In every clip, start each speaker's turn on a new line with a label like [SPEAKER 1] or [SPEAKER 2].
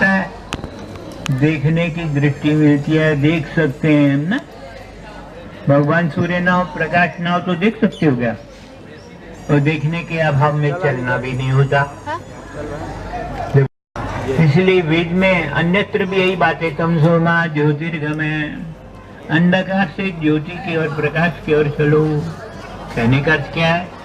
[SPEAKER 1] मिलता है, देखने की दृष्टि मिलती है, देख सकते हैं हम ना। भगवान सूर्य ना हो, प्रकाश ना हो तो देख सकते हो क्या? और देखने के अभाव में चलना भी नहीं होता। इसलिए वेद में अन्यत्र भी यही बात है, तमसोमा ज्योतिर्गमय, अंधकार से ज्योति की ओर, प्रकाश की ओर चलो। कहने का अर्थ क्या है?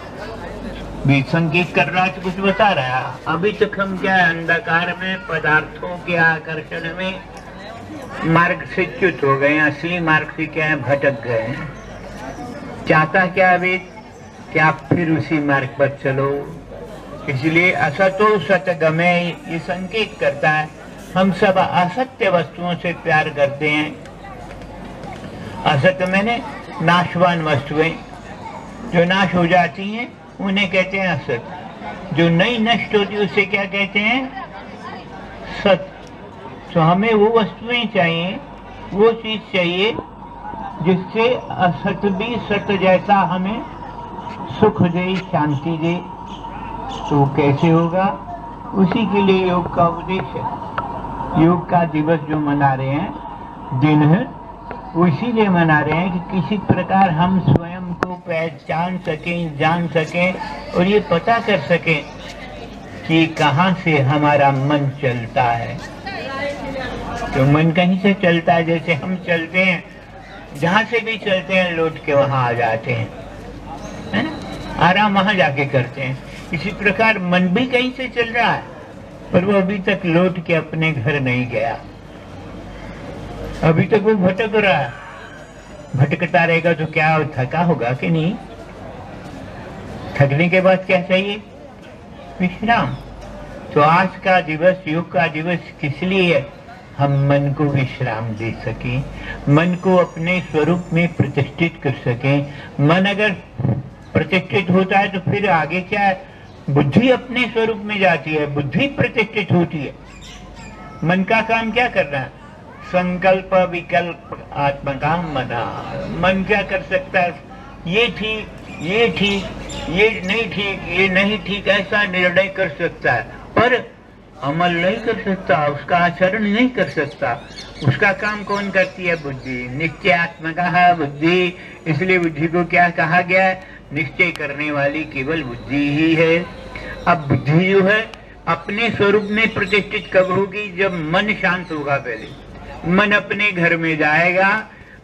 [SPEAKER 1] वेद संकेत कर रहा है तो कुछ बता रहा है। अभी तक हम क्या है, अंधकार में, पदार्थों के आकर्षण में मार्ग से च्युत हो गए, असली मार्ग से क्या है, भटक गए हैं। चाहता क्या वेद कि आप फिर उसी मार्ग पर चलो। इसलिए असतो सतगमे ये संकेत करता है, हम सब असत्य वस्तुओं से प्यार करते हैं। असत्य मैंने नाशवान वस्तुएं जो नाश हो जाती हैं उन्हें कहते हैं असत। जो नहीं नष्ट होती उसे क्या कहते हैं? सत। तो हमें वो वस्तुएं चाहिए, वो चीज चाहिए जिससे असत भी सत जैसा हमें सुख दे, शांति दे। तो कैसे होगा? उसी के लिए योग का उपदेश है। योग का दिवस जो मना रहे हैं, दिन है, वो इसीलिए मना रहे हैं कि किसी प्रकार हम स्वयं को पहचान सकें, जान सकें और ये पता कर सकें कि कहाँ से हमारा मन चलता है। तो मन कहीं से चलता है, जैसे हम चलते हैं, जहाँ से भी चलते हैं लौट के वहाँ आ जाते हैं, है ना? आराम वहाँ जाके करते हैं। इसी प्रकार मन भी कहीं से चल रहा है, पर वो अभी तक लौट के अपने घर नहीं गया। अभी तक वो भटक रहा है। भटकता रहेगा तो क्या थका होगा कि नहीं? थकने के बाद क्या चाहिए? विश्राम। तो आज का दिवस, योग का दिवस किस लिए है? हम मन को विश्राम दे सकें, मन को अपने स्वरूप में प्रतिष्ठित कर सकें। मन अगर प्रतिष्ठित होता है तो फिर आगे क्या है? बुद्धि अपने स्वरूप में जाती है, बुद्धि प्रतिष्ठित होती है। मन का काम क्या करना है? संकल्प विकल्प आत्मका मना। मन क्या कर सकता है? ये ठीक, ये ठीक, ये नहीं ठीक, ये नहीं ठीक, ऐसा निर्णय कर सकता है, पर अमल नहीं कर सकता, उसका आचरण नहीं कर सकता। उसका काम कौन करती है? बुद्धि। निश्चयात्मका बुद्धि। इसलिए बुद्धि को क्या कहा गया है? निश्चय करने वाली केवल बुद्धि ही है। अब बुद्धि जो है अपने स्वरूप में प्रतिष्ठित कब होगी? जब मन शांत होगा। पहले मन अपने घर में जाएगा,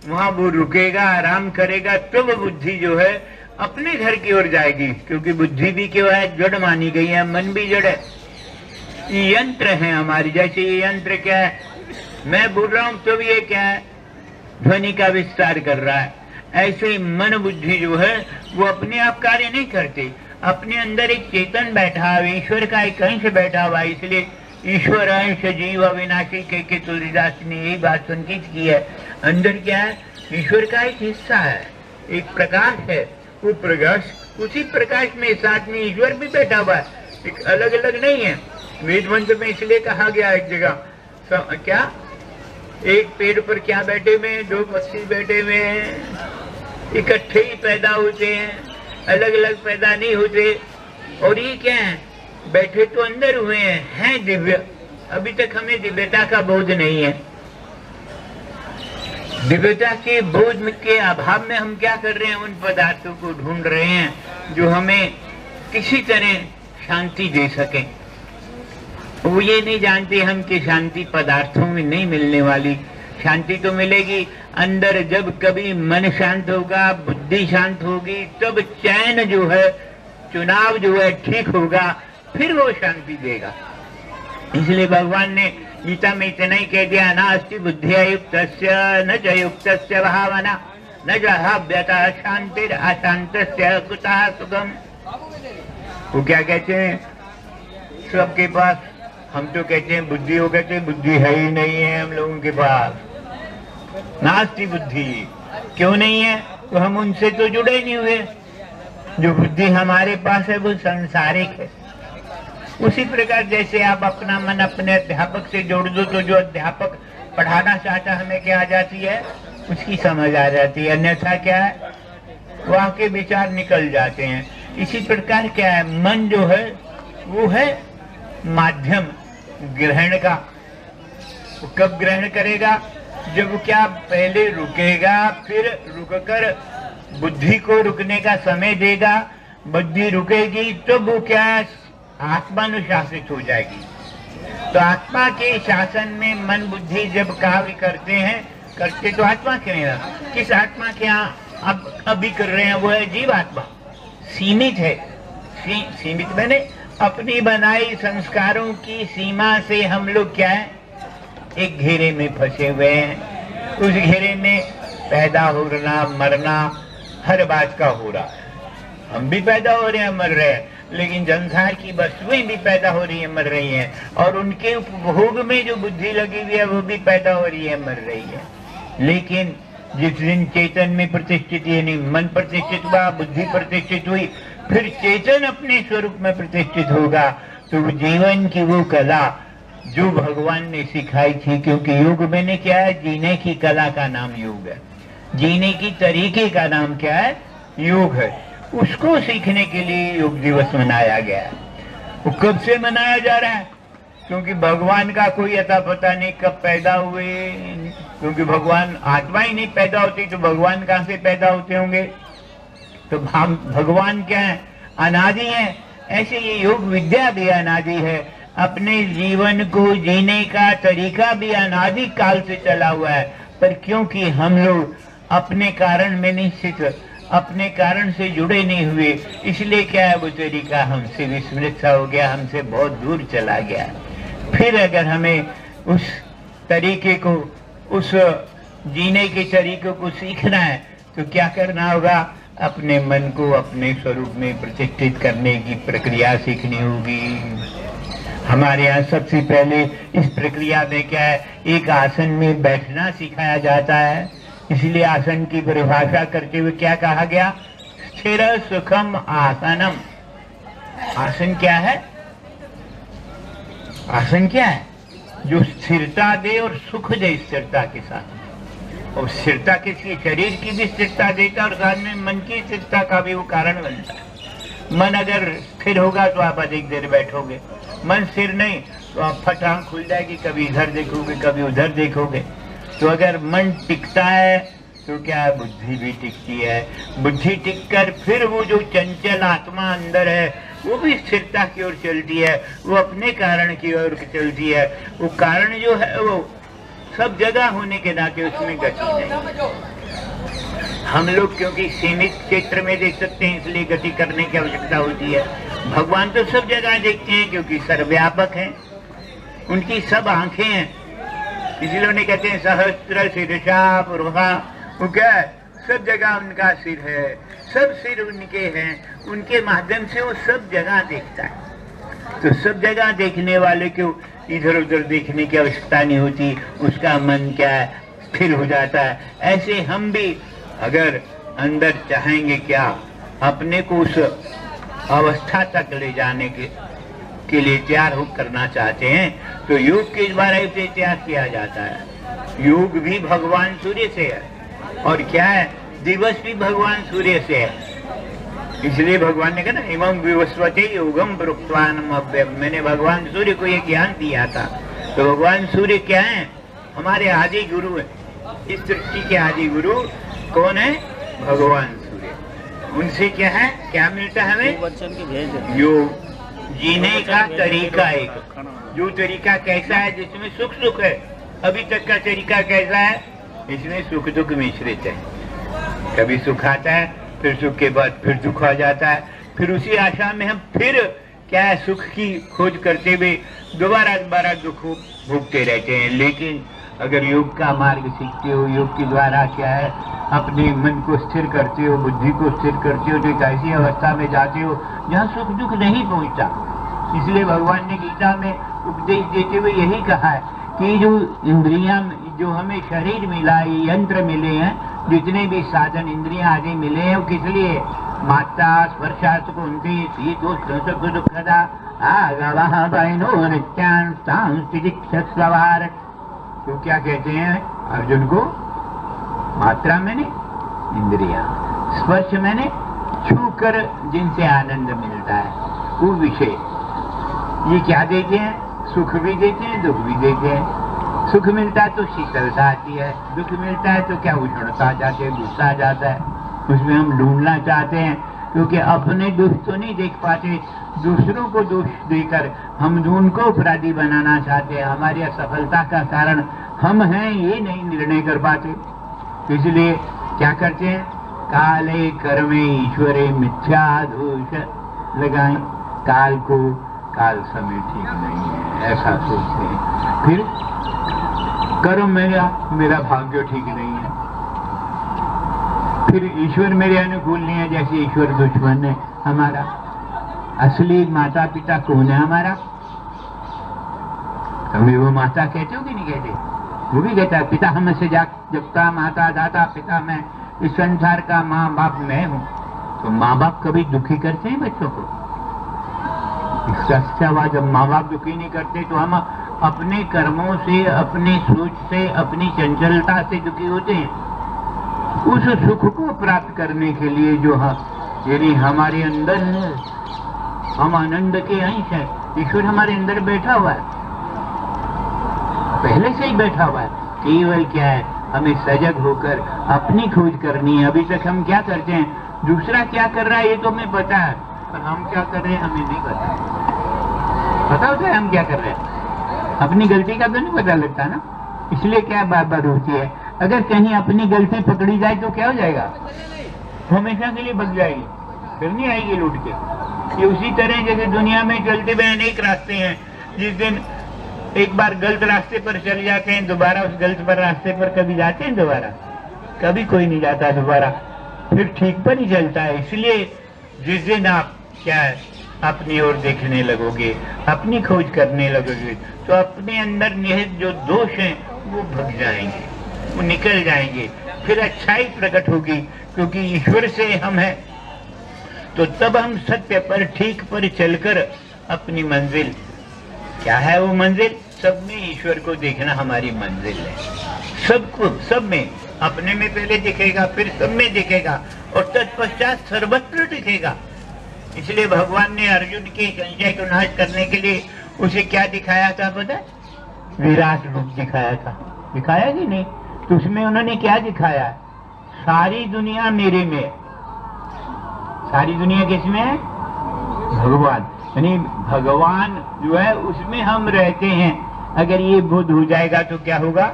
[SPEAKER 1] वहां वो रुकेगा, आराम करेगा, तब तो बुद्धि जो है अपने घर की ओर जाएगी। क्योंकि बुद्धि भी क्यों है? जड़ मानी गई है, मन भी जड़ है। यंत्र है हमारी। जैसे ये यंत्र क्या है? मैं बोल रहा हूं तो ये क्या है? ध्वनि का विस्तार कर रहा है। ऐसे ही मन बुद्धि जो है वो अपने आप कार्य नहीं करते। अपने अंदर एक चेतन बैठा हुआ, ईश्वर का एक अंश बैठा हुआ। इसलिए ईश्वर अंश जीव अविनाशी के तुलसीदास ने यही बात संकेत की है। अंदर क्या है? ईश्वर का एक हिस्सा है, एक प्रकाश है। वो प्रकाश, उसी प्रकाश में साथ में ईश्वर भी बैठा हुआ है, एक अलग अलग नहीं है। वेद मंत्र में इसलिए कहा गया एक जगह, क्या एक पेड़ पर क्या बैठे हुए हैं? 2 पक्षी बैठे हुए हैं, इकट्ठे ही पैदा होते हैं, अलग अलग पैदा नहीं होते। और ये क्या है? बैठे तो अंदर हुए हैं दिव्य। अभी तक हमें दिव्यता का बोध नहीं है। दिव्यता के बोध के अभाव में हम क्या कर रहे हैं? उन पदार्थों को ढूंढ रहे हैं जो हमें किसी तरह शांति दे सके। वो ये नहीं जानते हम कि शांति पदार्थों में नहीं मिलने वाली। शांति तो मिलेगी अंदर। जब कभी मन शांत होगा, बुद्धि शांत होगी, तब चैन जो है, चुनाव जो है ठीक होगा, फिर वो शांति देगा। इसलिए भगवान ने गीता में इतना ही कह दिया, नास्ति बुद्धिया युक्तस्य न च युक्तस्य भावना न जहाव्यता शांतिर अशांतस्य कुतः सुगम। वो क्या कहते हैं? सबके पास, हम तो कहते हैं बुद्धि हो, कहते हैं बुद्धि है ही नहीं है हम लोगों के पास। नास्ति बुद्धि। क्यों नहीं है? तो हम उनसे तो जुड़े नहीं हुए। जो बुद्धि हमारे पास है वो सांसारिक है। उसी प्रकार जैसे आप अपना मन अपने अध्यापक से जोड़ दो तो जो अध्यापक पढ़ाना चाहता हमें क्या आ जाती है? उसकी समझ आ जाती है। अन्यथा क्या है? वहाँ के विचार निकल जाते हैं। इसी प्रकार क्या है? मन जो है वो है माध्यम ग्रहण का। वो कब ग्रहण करेगा? जब वो क्या पहले रुकेगा, फिर रुककर बुद्धि को रुकने का समय देगा। बुद्धि रुकेगी तो वो क्या आत्मानुशासित हो जाएगी। तो आत्मा के शासन में मन बुद्धि जब कार्य करते तो आत्मा के किस आत्मा के यहाँ अब अभी कर रहे हैं वो है जीव आत्मा। सीमित है, सीमित मैंने अपनी बनाई संस्कारों की सीमा से हम लोग क्या है, एक घेरे में फंसे हुए हैं। उस घेरे में पैदा होना मरना हर बात का हो रहा है। हम भी पैदा हो रहे हैं मर रहे हैं, लेकिन संसार की वस्तुएं भी पैदा हो रही है मर रही हैं, और उनके उपभोग में जो बुद्धि लगी हुई है वो भी पैदा हो रही है मर रही है। लेकिन जिस दिन चेतन में प्रतिष्ठित यानी मन प्रतिष्ठित हुआ, बुद्धि प्रतिष्ठित हुई, फिर चेतन अपने स्वरूप में प्रतिष्ठित होगा, तो जीवन की वो कला जो भगवान ने सिखाई थी, क्योंकि योग मैंने क्या है, जीने की कला का नाम योग है, जीने की तरीके का नाम क्या है, योग है। उसको सीखने के लिए योग दिवस मनाया गया है। वो कब से मनाया जा रहा है? क्योंकि भगवान का कोई अता पता नहीं कब पैदा हुए, क्योंकि भगवान आत्मा ही नहीं पैदा होती तो भगवान कहाँ से पैदा होते होंगे। तो भगवान क्या है, अनादि है। ऐसे ये योग विद्या भी अनादि है, अपने जीवन को जीने का तरीका भी अनादि काल से चला हुआ है। पर क्योंकि हम लोग अपने कारण में नहीं स्थित, अपने कारण से जुड़े नहीं हुए, इसलिए क्या है वो तरीका हमसे विस्मृत सा हो गया, हमसे बहुत दूर चला गया। फिर अगर हमें उस तरीके को, उस जीने के तरीके को सीखना है तो क्या करना होगा, अपने मन को अपने स्वरूप में प्रतिष्ठित करने की प्रक्रिया सीखनी होगी। हमारे यहाँ सबसे पहले इस प्रक्रिया में क्या है, एक आसन में बैठना सिखाया जाता है। इसलिए आसन की परिभाषा करते हुए क्या कहा गया, स्थिर सुखम आसनम। आसन क्या है, आसन क्या है, जो स्थिरता दे और सुख दे स्थिरता के साथ। और स्थिरता किसी शरीर की भी स्थिरता देता और साथ में मन की स्थिरता का भी वो कारण बनता है। मन अगर स्थिर होगा तो आप अधिक देर बैठोगे, मन स्थिर नहीं तो आप फटांग खुल जाएगी, कभी इधर देखोगे कभी उधर देखोगे। तो अगर मन टिकता है तो क्या बुद्धि भी टिकती है, बुद्धि टिककर फिर वो जो चंचल आत्मा अंदर है वो भी स्थिरता की ओर चलती है, वो अपने कारण की ओर चलती है। वो कारण जो है वो सब जगह होने के नाते उसमें गति नहीं। हम लोग क्योंकि सीमित क्षेत्र में देख सकते हैं इसलिए गति करने की आवश्यकता होती है। भगवान तो सब जगह देखते हैं क्योंकि सर्वव्यापक हैं, उनकी सब आंखें हैं। इसलिए उन्हें कहते हैं सहस्त्र शीर्षा पुरुषा। वो क्या है, सब जगह उनका सिर है, सब सिर उनके हैं, उनके माध्यम से वो सब जगह देखता है। तो सब जगह देखने वाले को इधर उधर देखने की आवश्यकता नहीं होती, उसका मन क्या है, स्थिर हो जाता है। ऐसे हम भी अगर अंदर चाहेंगे क्या, अपने को उस अवस्था तक ले जाने के लिए तैयार हो करना चाहते हैं तो योग के द्वारा इसे तैयार किया जाता है। योग भी भगवान सूर्य से है और क्या है, दिवस भी भगवान सूर्य से है। इसलिए भगवान ने कहा ना, इमं विवस्वते योगम प्रोक्तवानम अव्ययम्। मैंने भगवान सूर्य को ये ज्ञान दिया था। तो भगवान सूर्य क्या है, हमारे आदि गुरु है। इस सृष्टि के आदि गुरु कौन है, भगवान सूर्य। उनसे क्या है, क्या मिलता है हमें, योग जीने का तरीका। एक जो तरीका कैसा है जिसमें सुख सुख है, अभी तक का तरीका कैसा है, इसमें सुख दुख मिश्रित है। कभी सुख आता है, फिर सुख के बाद फिर दुख आ जाता है, फिर उसी आशा में हम फिर क्या है, सुख की खोज करते हुए दोबारा दुख भोगते रहते हैं। लेकिन अगर योग का मार्ग सीखते हो, योग के द्वारा क्या है, अपने मन को स्थिर करते हो, बुद्धि को स्थिर करते हो, तो एक ऐसी अवस्था में जाते हो जहाँ सुख दुख नहीं पहुँचता। इसलिए भगवान ने गीता में उपदेश देते हुए यही कहा है कि जो इंद्रियां, जो हमें शरीर मिला, ये यंत्र मिले हैं, जितने भी साधन इंद्रियां आदि मिले हैं, वो किस लिए, माता स्पर्शात को उनकी सुख दुखदा आगवाह बहनो नित्यान सांस्कृतिक सवार। तो क्या कहते हैं अर्जुन को, मात्रा मैंने इंद्रिया, स्पर्श मैंने छूकर जिनसे आनंद मिलता है वो विषय, ये क्या देते हैं, सुख भी देते हैं दुख भी देते हैं। सुख मिलता है तो शीतलता आती है, दुख मिलता है तो क्या उष्णता आ जाती है, गुस्सा आ जाता है। उसमें हम ढूंढना चाहते हैं, क्योंकि अपने दोष तो नहीं देख पाते, दूसरों को दोष देकर हम उनको अपराधी बनाना चाहते हैं। हमारी असफलता का कारण हम हैं ये नहीं निर्णय कर पाते। इसलिए क्या करते हैं, काले कर्मे ईश्वरे मिथ्या दोष लगाएं। काल को काल समय ठीक नहीं है ऐसा सोचते हैं, फिर कर्म मेरा भाग्य ठीक नहीं है, फिर ईश्वर मेरे अनुकूल नहीं है, जैसे ईश्वर दुश्मन है हमारा। असली माता पिता कौन है हमारा? कभी वो माता कहते हो कि नहीं कहते? वो भी कहता है पिता हमसे जगता माता दाता पिता मैं, इस संसार का माँ बाप मैं हूँ। तो माँ बाप कभी दुखी करते हैं बच्चों को? इसका अच्छा हुआ जब माँ बाप दुखी नहीं करते तो हम अपने कर्मों से, अपनी सोच से, अपनी चंचलता से दुखी होते हैं। उस सुख को प्राप्त करने के लिए जो यानी हमारे अंदर है, हम आनंद के अंश है, ईश्वर हमारे अंदर बैठा हुआ है, पहले से ही बैठा हुआ है। केवल क्या है, हमें सजग होकर अपनी खोज करनी है। अभी तक हम क्या करते हैं, दूसरा क्या कर रहा है ये तो हमें पता है, पर हम क्या कर रहे हैं हमें नहीं पता। पता होता है हम क्या कर रहे हैं, अपनी गलती का तो नहीं पता लगता ना। इसलिए क्या बार बार होती है, अगर कहीं अपनी गलती पकड़ी जाए तो क्या हो जाएगा, हमेशा के लिए बच जाएगी, फिर नहीं आएगी लौट के। ये उसी तरह जैसे दुनिया में चलते हुए अनेक रास्ते हैं, जिस दिन एक बार गलत रास्ते पर चल जाते हैं, दोबारा उस गलत पर रास्ते पर कभी जाते हैं दोबारा? कभी कोई नहीं जाता दोबारा, फिर ठीक पर ही चलता है। इसलिए जिस दिन आप क्या है अपनी ओर देखने लगोगे, अपनी खोज करने लगोगे, तो अपने अंदर निहित जो दोष हैं वो भग जाएंगे, वो निकल जाएंगे, फिर अच्छाई प्रकट होगी, क्योंकि ईश्वर से हम हैं। तो तब हम सत्य पर, ठीक पर चलकर अपनी मंजिल, क्या है वो मंजिल? सब में ईश्वर को देखना हमारी मंजिल है। सबको, सब में, अपने में पहले दिखेगा, फिर सब में दिखेगा, और तत्पश्चात सर्वत्र दिखेगा। इसलिए भगवान ने अर्जुन के संशय को नाश करने के लिए उसे क्या दिखाया था पता है? विराट रूप दिखाया था। दिखाया कि नहीं? तो उसमें उन्होंने क्या दिखाया? सारी दुनिया मेरे में। सारी दुनिया किसमें है? भगवान, यानी भगवान जो है उसमें हम रहते हैं। अगर ये बोध हो जाएगा तो क्या होगा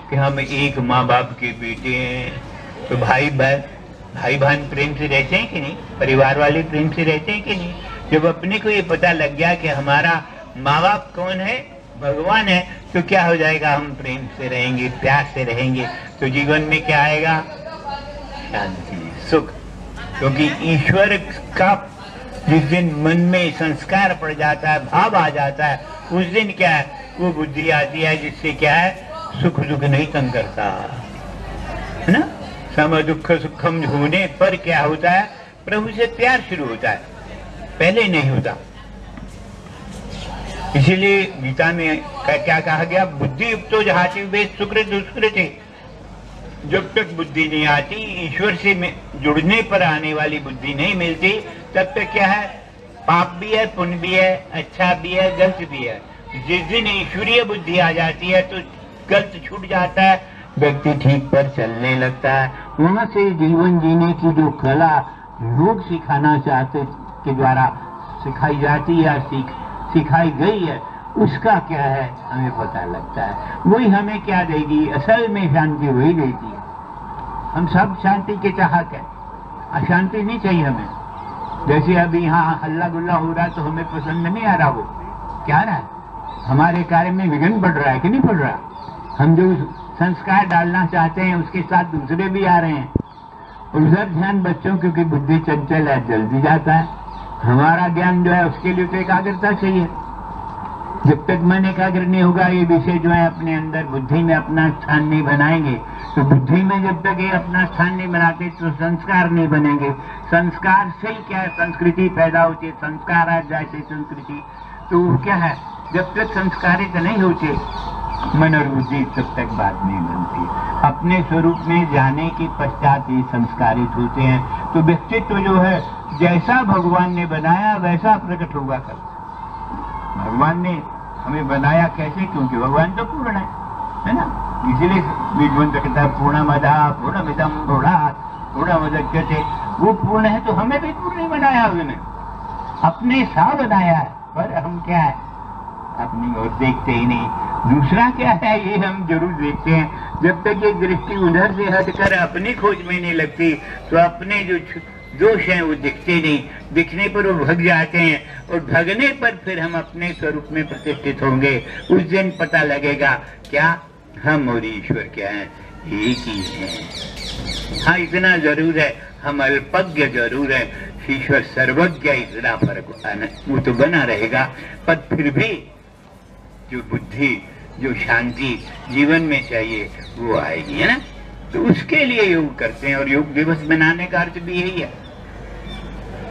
[SPEAKER 1] कि हम एक माँ बाप के बेटे हैं। तो भाई बहन प्रेम से रहते हैं कि नहीं? परिवार वाले प्रेम से रहते हैं कि नहीं? जब अपने को ये पता लग गया कि हमारा माँ बाप कौन है? भगवान है, तो क्या हो जाएगा? हम प्रेम से रहेंगे, प्यार से रहेंगे, तो जीवन में क्या आएगा? शांति, सुख। क्योंकि ईश्वर का जिस दिन मन में संस्कार पड़ जाता है, भाव आ जाता है, उस दिन क्या है, वो बुद्धि आती है जिससे क्या है, सुख दुख नहीं तंग करता है ना। सम दुख सुखम होने पर क्या होता है? प्रभु से प्यार शुरू होता है, पहले नहीं होता। इसीलिए गीता में क्या कहा गया? बुद्धि युक्तो जहाति विवेक सुकृत दुष्कृत। जब तक बुद्धि नहीं आती, ईश्वर से जुड़ने पर आने वाली बुद्धि नहीं मिलती, तब तक क्या है? पाप भी है, पुण्य भी है, अच्छा भी है, गलत भी है। जिस दिन ईश्वरीय बुद्धि आ जाती है तो गलत छूट जाता है, व्यक्ति ठीक पर चलने लगता है। वहां से जीवन जीने की जो कला लोग सिखाना चाहते के द्वारा सिखाई जाती है, सिखाई गई है, उसका क्या है हमें पता लगता है। वही हमें क्या देगी? असल में शांति वही देती है। हम सब शांति के चाहत है, अशांति नहीं चाहिए हमें। जैसे अभी यहाँ हल्ला गुल्ला हो रहा है तो हमें पसंद नहीं आ रहा, वो क्या रहा है, हमारे कार्य में विघ्न पड़ रहा है कि नहीं पड़ रहा? हम जो संस्कार डालना चाहते हैं उसके साथ दूसरे भी आ रहे हैं। उधर ध्यान बच्चों, क्योंकि बुद्धि चंचल है, जल्दी जाता है। हमारा ज्ञान जो है उसके लिए तो एकाग्रता चाहिए। जब तक मन एकाग्र नहीं होगा, ये विषय जो है अपने अंदर बुद्धि में अपना स्थान नहीं बनाएंगे, तो बुद्धि में जब तक ये अपना स्थान नहीं बनाते तो संस्कार नहीं बनेंगे। संस्कार से ही क्या है? संस्कृति पैदा होती है। संस्कार है जैसे संस्कृति, तो क्या है? जब तक संस्कारित नहीं होते मन और बुद्धि, तब तक बात नहीं बनती। अपने स्वरूप में जाने के पश्चात ये संस्कारित होते हैं, तो व्यक्तित्व जो है जैसा भगवान ने बनाया वैसा प्रकट होगा कल। भगवान ने हमें बनाया कैसे? क्योंकि भगवान तो पूर्ण है, है ना। इसीलिए विद्वंत कहता है पूर्णमदा पूर्णमिदं पूर्णात् पूर्णमुदच्यते। वो पूर्ण है तो हमें भी पूर्ण नहीं बनाया उसने, अपने सा बनाया है, पर हम क्या है अपनी ओर देखते ही नहीं। दूसरा क्या है ये हम जरूर देखते हैं। जब तक ये दृष्टि उधर से हटकर अपनी खोज में नहीं लगती तो अपने जो दोष हैं वो दिखते नहीं, दिखने पर वो भग जाते हैं, और भगने पर फिर हम अपने स्वरूप में प्रतिष्ठित होंगे। उस दिन पता लगेगा क्या हम और ईश्वर क्या है, एक ही है। हाँ इतना जरूर है, हम अल्पज्ञ जरूर है, ईश्वर सर्वज्ञ, इतना फर्क वो तो बना रहेगा। पर फिर भी जो बुद्धि जो शांति जीवन में चाहिए वो आएगी, है ना। तो उसके लिए योग करते हैं, और योग दिवस बनाने का अर्थ भी यही है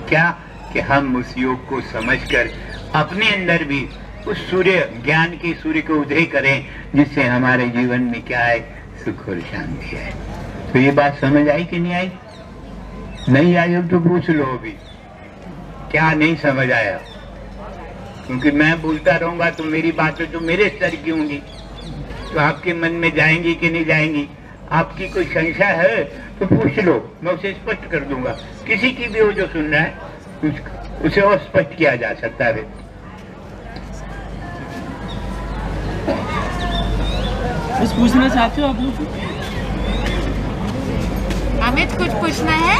[SPEAKER 1] क्या कि हम उस योग को समझकर अपने अंदर भी उस सूर्य ज्ञान के सूर्य को उदय करें, जिससे हमारे जीवन में क्या है सुख और शांति है। तो ये बात समझ आई कि नहीं आई? नहीं आई हो तो पूछ लो अभी क्या नहीं समझ आया, क्योंकि मैं बोलता रहूंगा तो मेरी बातें तो मेरे स्तर की होंगी, तो आपके मन में जाएंगी कि नहीं जाएंगी। आपकी कोई संशय है तो पूछ लो, मैं उसे स्पष्ट कर दूंगा। किसी की भी हो जो सुन रहा है उसे और स्पष्ट किया जा सकता है।
[SPEAKER 2] कुछ पूछना चाहते हो आप लोग?
[SPEAKER 3] अमित कुछ पूछना है?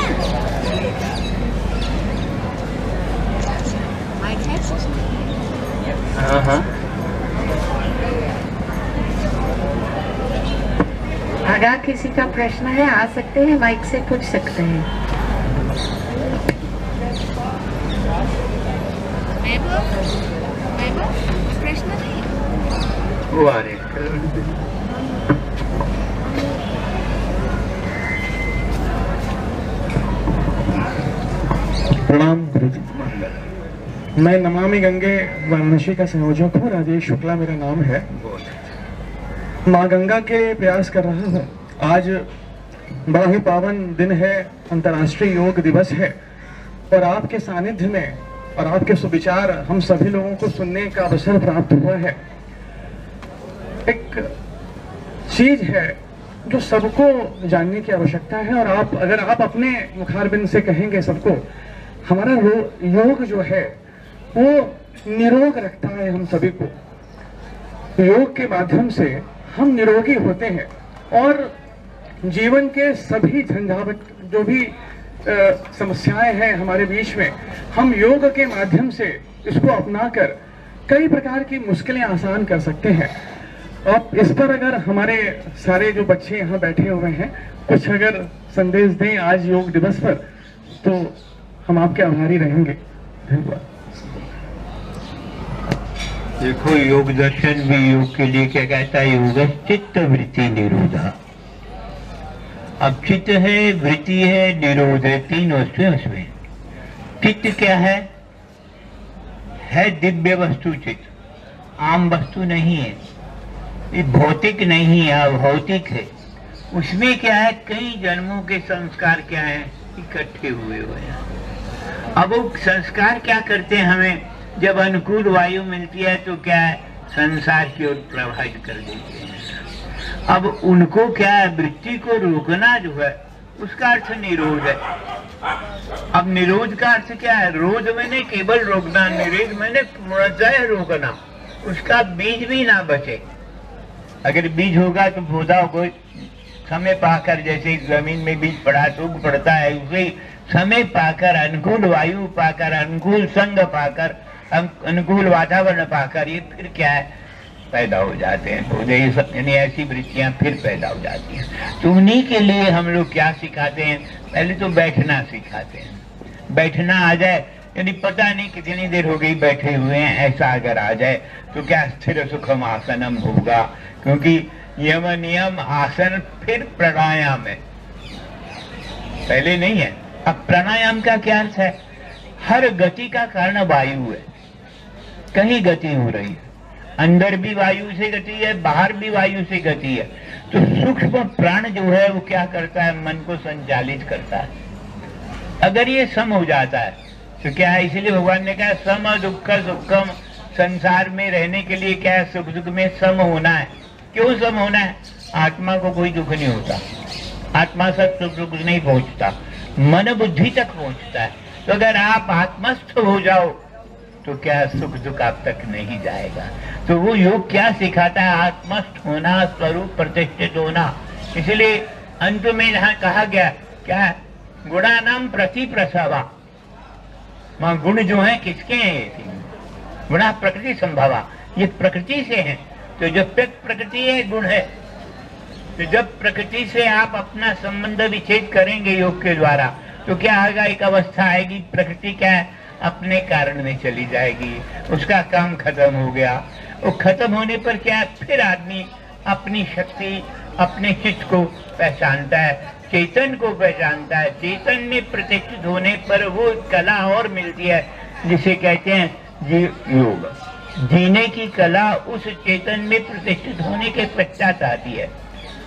[SPEAKER 3] माइक है?
[SPEAKER 1] हाँ हाँ,
[SPEAKER 3] अगर किसी का प्रश्न है आ सकते हैं, माइक से पूछ सकते हैं। प्रश्न नहीं
[SPEAKER 1] वो आ रहे
[SPEAKER 4] प्रणाम गुरुजी। मैं नमामि गंगे वाराणसी का संयोजक हूँ, राजेश शुक्ला मेरा नाम है। माँ गंगा के प्रयास कर रहा हूँ। आज बड़ा ही पावन दिन है, अंतर्राष्ट्रीय योग दिवस है, और आपके सानिध्य में और आपके सुविचार हम सभी लोगों को सुनने का अवसर प्राप्त हुआ है। एक चीज है जो सबको जानने की आवश्यकता है, और आप अगर आप अपने मुखारबिंद से कहेंगे सबको, हमारा योग जो है वो निरोग रखता है हम सभी को। योग के माध्यम से हम निरोगी होते हैं, और जीवन के सभी झंझावट जो भी समस्याएं हैं हमारे बीच में, हम योग के माध्यम से इसको अपनाकर कई प्रकार की मुश्किलें आसान कर सकते हैं। और इस पर अगर हमारे सारे जो बच्चे यहाँ बैठे हुए हैं कुछ अगर संदेश दें आज योग दिवस पर, तो हम आपके आभारी रहेंगे। धन्यवाद।
[SPEAKER 1] देखो योग दर्शन भी योग के लिए क्या कहता है, योग चित्त वृत्ति निरोधा। अब चित्त है, वृत्ति है, निरोध है, तीन वस्तुएं उसमें। चित्त क्या है दिव्य वस्तु। चित्त आम वस्तु नहीं है, ये भौतिक नहीं है, अभौतिक है। उसमें क्या है, कई जन्मों के संस्कार क्या है इकट्ठे हुए हैं। अब वो संस्कार क्या करते हैं, हमें जब अनुकूल वायु मिलती है तो क्या है संसार की ओर प्रभावित कर देते हैं। अब उनको क्या है, वृत्ति को रोकना जो है उसका अर्थ निरोध है। अब निरोध का अर्थ क्या है, रोध मैंने केवल रोकना, निरोध मैंने पूर्णतः रोकना, उसका बीज भी ना बचे। अगर बीज होगा तो पौधा को समय पाकर, जैसे जमीन में बीज पड़ा तो उग पड़ता है, उसे समय पाकर, अनुकूल वायु पाकर, अनुकूल संग पाकर, अनुकूल वातावरण पाकर ये फिर क्या है पैदा हो जाते हैं पौधे। यानी ऐसी वृत्तियां फिर पैदा हो जाती हैं। तो उन्हीं के लिए हम लोग क्या सिखाते हैं, पहले तो बैठना सिखाते हैं। बैठना आ जाए, यानी पता नहीं कितनी देर हो गई बैठे हुए हैं, ऐसा अगर आ जाए तो क्या स्थिर सुखम आसनम होगा, क्योंकि यम नियम आसन फिर प्राणायाम है, पहले नहीं है। अब प्राणायाम का क्या अर्थ है, हर गति का कारण वायु है, कहीं गति हो रही है, अंदर भी वायु से गति है, बाहर भी वायु से गति है। तो सूक्ष्म प्राण जो है वो क्या करता है, मन को संचालित करता है। अगर ये सम हो जाता है तो क्या है, इसलिए भगवान ने कहा सम दुख सुखम, संसार में रहने के लिए क्या है सुख दुख में सम होना है। क्यों सम होना है? आत्मा को कोई दुख नहीं होता, आत्मा सब सुख दुख नहीं पहुंचता, मन बुद्धि तक पहुंचता है। तो अगर आप आत्मस्थ हो जाओ तो क्या सुख दुख आप तक नहीं जाएगा। तो वो योग क्या सिखाता है? आत्मस्थ होना, स्वरूप प्रतिष्ठित होना। इसलिए अंत में यहाँ कहा गया क्या? गुणानाम प्रति प्रसवा। वहां गुण जो है किसके हैं? गुणा प्रकृति संभवा, ये प्रकृति से है। तो जब तक प्रकृति है गुण है। तो जब प्रकृति से आप अपना संबंध विच्छेद करेंगे योग के द्वारा तो क्या आएगा? एक अवस्था आएगी, प्रकृति क्या है? अपने कारण में चली जाएगी, उसका काम खत्म हो गया। वो खत्म होने पर क्या है? फिर आदमी अपनी शक्ति, अपने चित्त को पहचानता है, चेतन को पहचानता है। चेतन में प्रतिष्ठित होने पर वो कला और मिलती है जिसे कहते हैं योग। जीने की कला उस चेतन में प्रतिष्ठित होने के पश्चात आती है।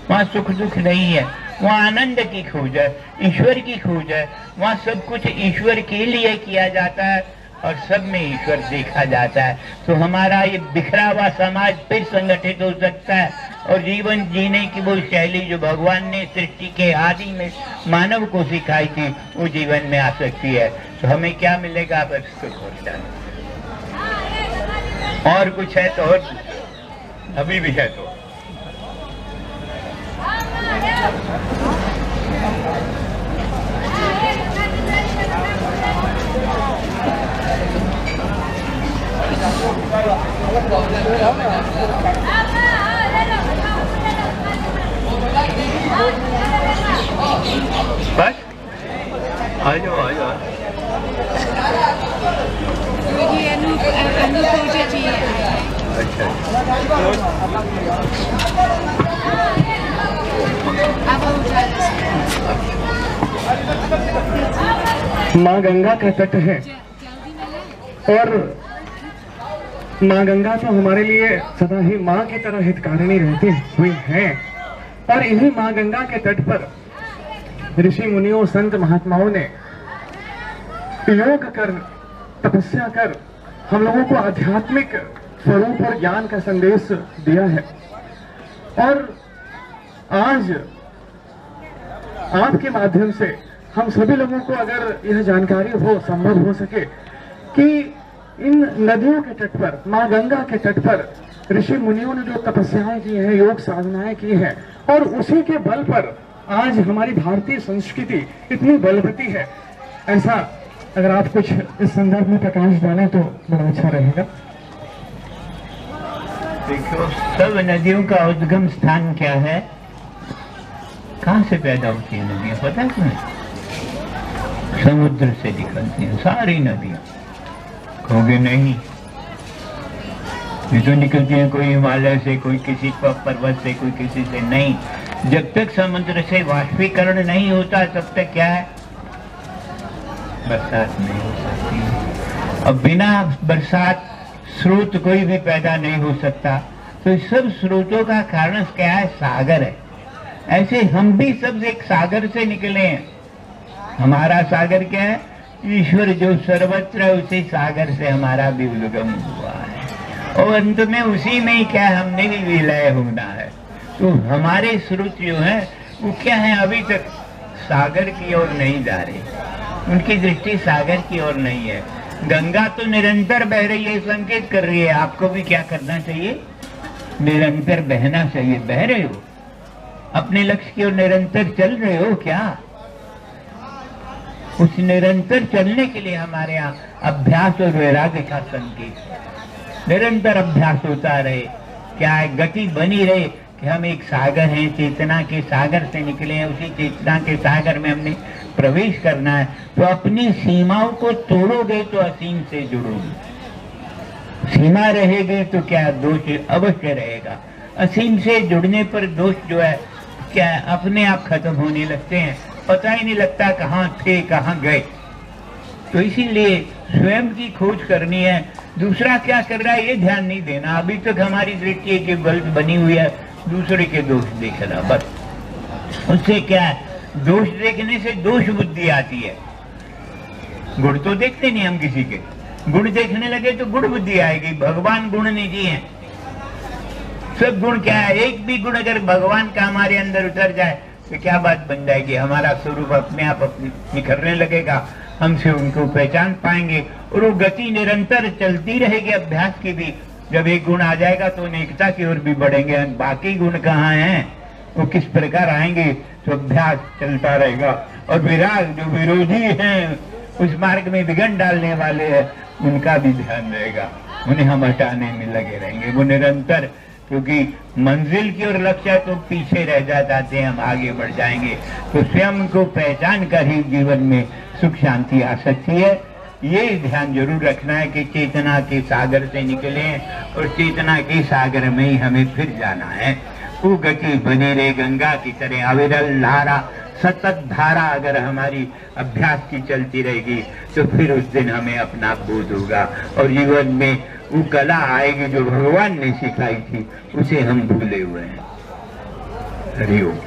[SPEAKER 1] वहाँ सुख दुख नहीं है, वहाँ आनंद की खोज है, ईश्वर की खोज है। वहाँ सब कुछ ईश्वर के लिए किया जाता है और सब में ईश्वर देखा जाता है। तो हमारा ये बिखरा हुआ समाज फिर संगठित हो सकता है और जीवन जीने की वो शैली जो भगवान ने सृष्टि के आदि में मानव को सिखाई थी वो जीवन में आ सकती है। तो हमें क्या मिलेगा? बस सुख और शांति। और कुछ है तो और अभी भी है तो बस आ जाओ आ जाओ।
[SPEAKER 5] ये अनुपूजा जी
[SPEAKER 1] अच्छा
[SPEAKER 4] माँ गंगा का तट है और माँ गंगा तो हमारे लिए सदा ही माँ की तरह हितकारिणी रहती हुई है। और इन्हीं माँ गंगा के तट पर ऋषि मुनियों, संत महात्माओं ने योग कर, तपस्या कर हम लोगों को आध्यात्मिक स्वरूप और ज्ञान का संदेश दिया है। और आज आपके माध्यम से हम सभी लोगों को अगर यह जानकारी हो, संभव हो सके कि इन नदियों के तट पर, माँ गंगा के तट पर ऋषि मुनियों ने जो तपस्याएं की हैं, योग साधनाएं की हैं और उसी के बल पर आज हमारी भारतीय संस्कृति इतनी बलवती है, ऐसा अगर आप कुछ इस संदर्भ में प्रकाश डालें तो बड़ा अच्छा रहेगा।
[SPEAKER 1] देखो, सब नदियों का उद्गम स्थान क्या है? कहाँ से पैदा होती है नदियाँ? पता है तुम्हें? समुद्र से निकलती हैं सारी नदियाँ। कहोगे नहीं, ये तो निकलती है कोई हिमालय से, कोई किसी पर्वत से, कोई किसी से नहीं। जब तक समुद्र से वाष्पीकरण नहीं होता तब तक क्या है? बरसात नहीं हो सकती। अब बिना बरसात स्रोत कोई भी पैदा नहीं हो सकता। तो इस सब स्रोतों का कारण क्या है? सागर है। ऐसे हम भी सब एक सागर से निकले हैं। हमारा सागर क्या है? ईश्वर जो सर्वत्र है, उसी सागर से हमारा भी उद्गम हुआ है और अंत में उसी में ही क्या है? हमने भी विलय होना है। तो हमारे स्रोत जो है वो क्या है? अभी तक सागर की ओर नहीं जा रहे, उनकी दृष्टि सागर की ओर नहीं है। गंगा तो निरंतर बह रही है, संकेत कर रही है। आपको भी क्या करना चाहिए? निरंतर बहना चाहिए। बह रहे हो, अपने लक्ष्य की ओर निरंतर चल रहे हो क्या? उस निरंतर चलने के लिए हमारे यहाँ अभ्यास और वैराग्य का संकेत। निरंतर अभ्यास होता रहे, क्या है? गति बनी रहे कि हम एक सागर हैं, चेतना के सागर से निकले हैं, उसी चेतना के सागर में हमने प्रवेश करना है। तो अपनी सीमाओं को तोड़ोगे तो असीम से जुड़ोगे। सीमा रहेगी तो क्या? दोष अवश्य रहेगा। असीम से जुड़ने पर दोष जो है क्या है? अपने आप खत्म होने लगते हैं, पता ही नहीं लगता कहाँ थे कहाँ गए। तो इसीलिए स्वयं की खोज करनी है। दूसरा क्या कर रहा है ये ध्यान नहीं देना। अभी तक हमारी दृष्टि एक गलत बनी हुई है, दूसरे के दोष देखना, बस। उससे क्या है? दोष देखने से दोष बुद्धि आती है। गुण तो देखते नहीं हम किसी के, गुण देखने लगे तो गुण बुद्धि आएगी। भगवान गुण निधि है, सब गुण क्या है, एक भी गुण अगर भगवान का हमारे अंदर उतर जाए तो क्या बात बन जाएगी, हमारा स्वरूप अपने आप निखरने लगेगा, हमसे उनको पहचान पाएंगे और वो गति निरंतर चलती रहेगी अभ्यास की भी। जब एक गुण आ जाएगा तो अनेकता की ओर भी बढ़ेंगे, बाकी गुण कहाँ हैं, वो किस प्रकार आएंगे, तो अभ्यास चलता रहेगा। और विराग जो विरोधी हैं, उस मार्ग में विघ्न डालने वाले हैं, उनका भी ध्यान रहेगा, उन्हें हम हटाने में लगे रहेंगे। वो निरंतर, क्योंकि मंजिल की ओर लक्ष्य है तो पीछे रह जाते हैं, हम आगे बढ़ जाएंगे। तो स्वयं को पहचान कर ही जीवन में सुख शांति आ सकती है। ये ध्यान जरूर रखना है कि चेतना के सागर से निकले और चेतना के सागर में ही हमें फिर जाना है। वो गति बनी रहे गंगा की तरह, अविरल धारा, सतत धारा अगर हमारी अभ्यास की चलती रहेगी तो फिर उस दिन हमें अपना बोध होगा और जीवन में वो कला आएगी जो भगवान ने सिखाई थी, उसे हम भूले हुए हैं। हरि ओम।